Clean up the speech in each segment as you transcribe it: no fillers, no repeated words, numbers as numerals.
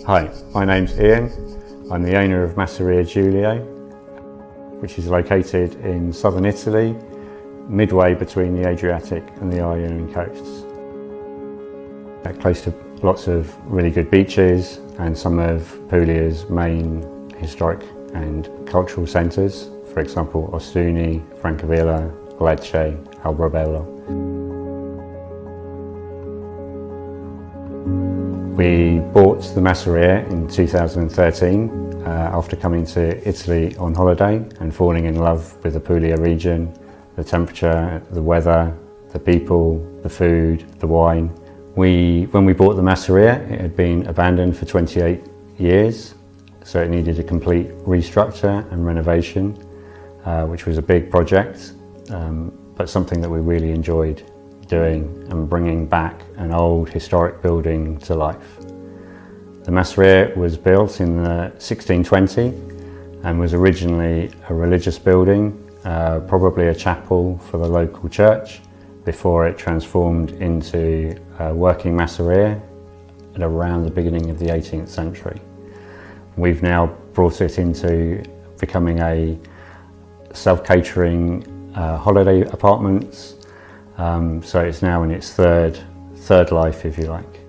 Hi, my name's Ian. I'm the owner of Masseria Giulio, which is located in southern Italy, midway between the Adriatic and the Ionian coasts. Close to lots of really good beaches and some of Puglia's main historic and cultural centres, for example Ostuni, Francavilla, Lecce, Alberobello. We bought the Masseria in 2013 after coming to Italy on holiday and falling in love with the Puglia region, the temperature, the weather, the people, the food, the wine. When we bought the Masseria, it had been abandoned for 28 years, so it needed a complete restructure and renovation, which was a big project, but something that we really enjoyed doing and bringing back an old historic building to life. The Masseria was built in 1620 and was originally a religious building, probably a chapel for the local church, before it transformed into a working Masseria at around the beginning of the 18th century. We've now brought it into becoming a self-catering holiday apartments. So it's now in its third life, if you like.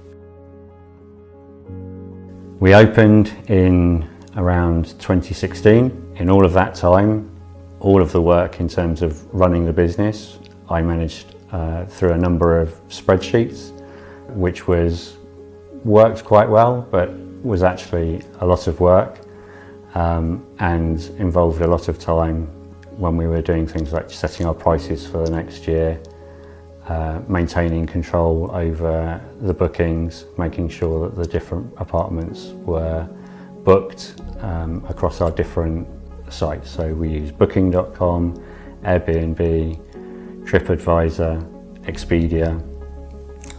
We opened in around 2016. In all of that time, all of the work in terms of running the business, I managed through a number of spreadsheets, which worked quite well, but was actually a lot of work and involved a lot of time when we were doing things like setting our prices for the next year, maintaining control over the bookings, making sure that the different apartments were booked across our different sites. So we use booking.com, Airbnb, TripAdvisor, Expedia,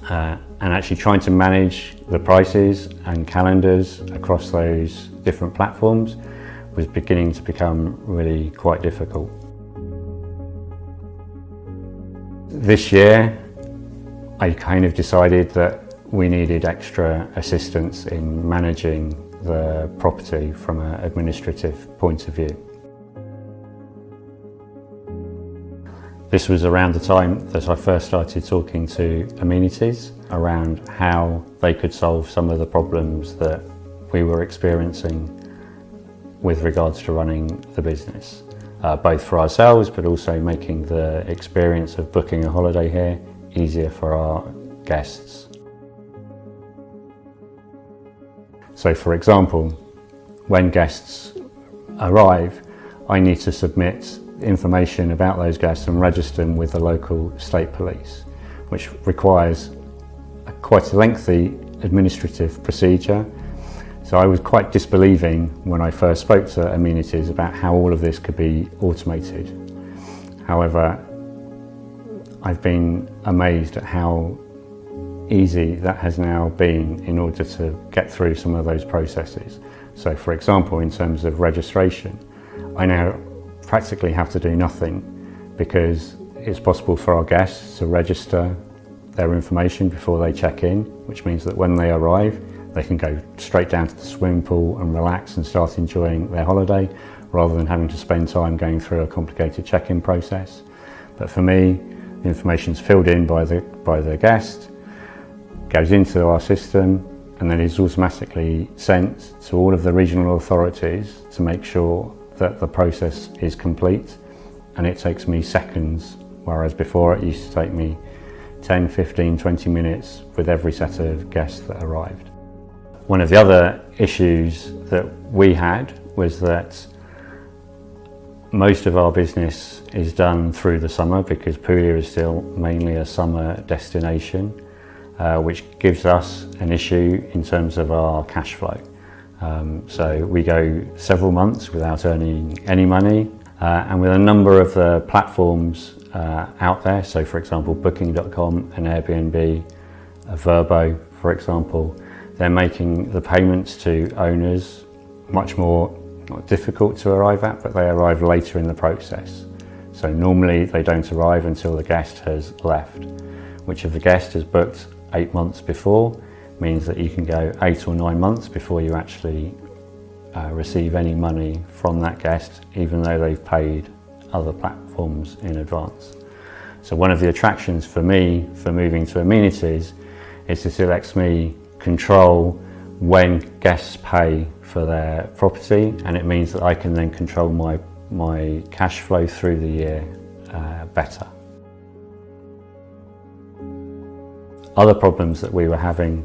and actually trying to manage the prices and calendars across those different platforms was beginning to become really quite difficult. This year, I kind of decided that we needed extra assistance in managing the property from an administrative point of view. This was around the time that I first started talking to Amenitiz around how they could solve some of the problems that we were experiencing with regards to running the business. Both for ourselves, but also making the experience of booking a holiday here easier for our guests. So for example, when guests arrive, I need to submit information about those guests and register them with the local state police, which requires quite a lengthy administrative procedure. So I was quite disbelieving when I first spoke to Amenitiz about how all of this could be automated. However, I've been amazed at how easy that has now been in order to get through some of those processes. So for example, in terms of registration, I now practically have to do nothing because it's possible for our guests to register their information before they check in, which means that when they arrive, they can go straight down to the swimming pool and relax and start enjoying their holiday rather than having to spend time going through a complicated check-in process. But for me, the information's filled in by the guest, goes into our system, and then is automatically sent to all of the regional authorities to make sure that the process is complete, and it takes me seconds, whereas before it used to take me 10, 15, 20 minutes with every set of guests that arrived. One of the other issues that we had was that most of our business is done through the summer because Puglia is still mainly a summer destination, which gives us an issue in terms of our cash flow. So we go several months without earning any money, and with a number of the platforms out there, so for example booking.com and Airbnb, Vrbo for example, they're making the payments to owners much more not difficult to arrive at, but they arrive later in the process. So normally they don't arrive until the guest has left, which if a guest has booked 8 months before, means that you can go 8 or 9 months before you actually receive any money from that guest, even though they've paid other platforms in advance. So one of the attractions for me for moving to Amenitiz is that it lets me control when guests pay for their property, and it means that I can then control my cash flow through the year better. Other problems that we were having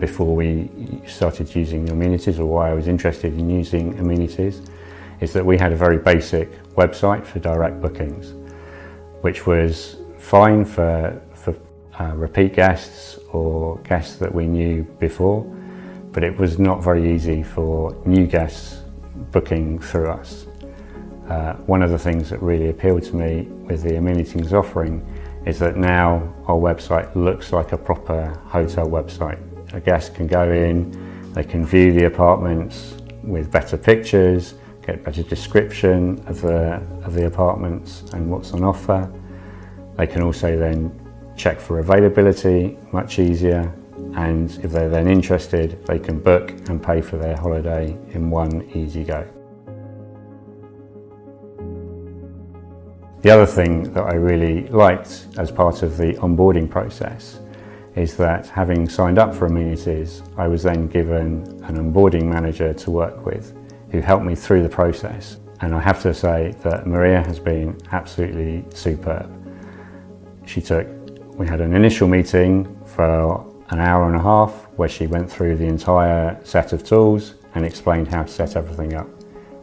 before we started using Amenitiz, or why I was interested in using Amenitiz, is that we had a very basic website for direct bookings, which was fine for repeat guests or guests that we knew before, but it was not very easy for new guests booking through us. One of the things that really appealed to me with the Amenitiz offering is that now our website looks like a proper hotel website. A guest can go in, they can view the apartments with better pictures, get better description of the apartments and what's on offer. They can also then check for availability much easier, and if they're then interested, they can book and pay for their holiday in one easy go. The other thing that I really liked as part of the onboarding process is that, having signed up for Amenitiz, I was then given an onboarding manager to work with who helped me through the process. And I have to say that Maria has been absolutely superb. We had an initial meeting for an hour and a half where she went through the entire set of tools and explained how to set everything up,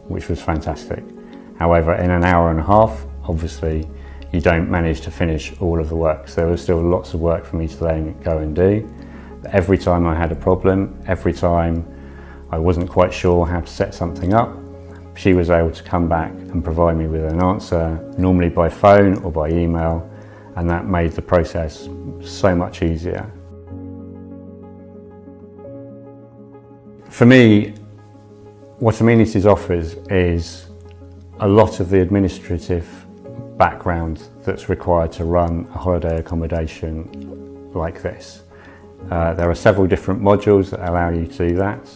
which was fantastic. However, in an hour and a half, obviously, you don't manage to finish all of the work. So there was still lots of work for me to then go and do. But every time I had a problem, every time I wasn't quite sure how to set something up, she was able to come back and provide me with an answer, normally by phone or by email, and that made the process so much easier. For me, what Amenitiz offers is a lot of the administrative background that's required to run a holiday accommodation like this. There are several different modules that allow you to do that,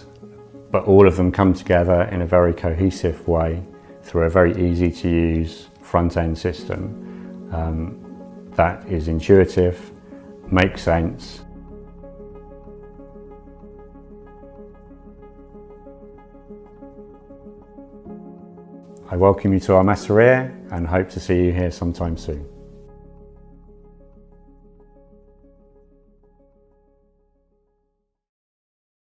but all of them come together in a very cohesive way through a very easy to use front-end system that is intuitive, makes sense. I welcome you to our Masseria and hope to see you here sometime soon.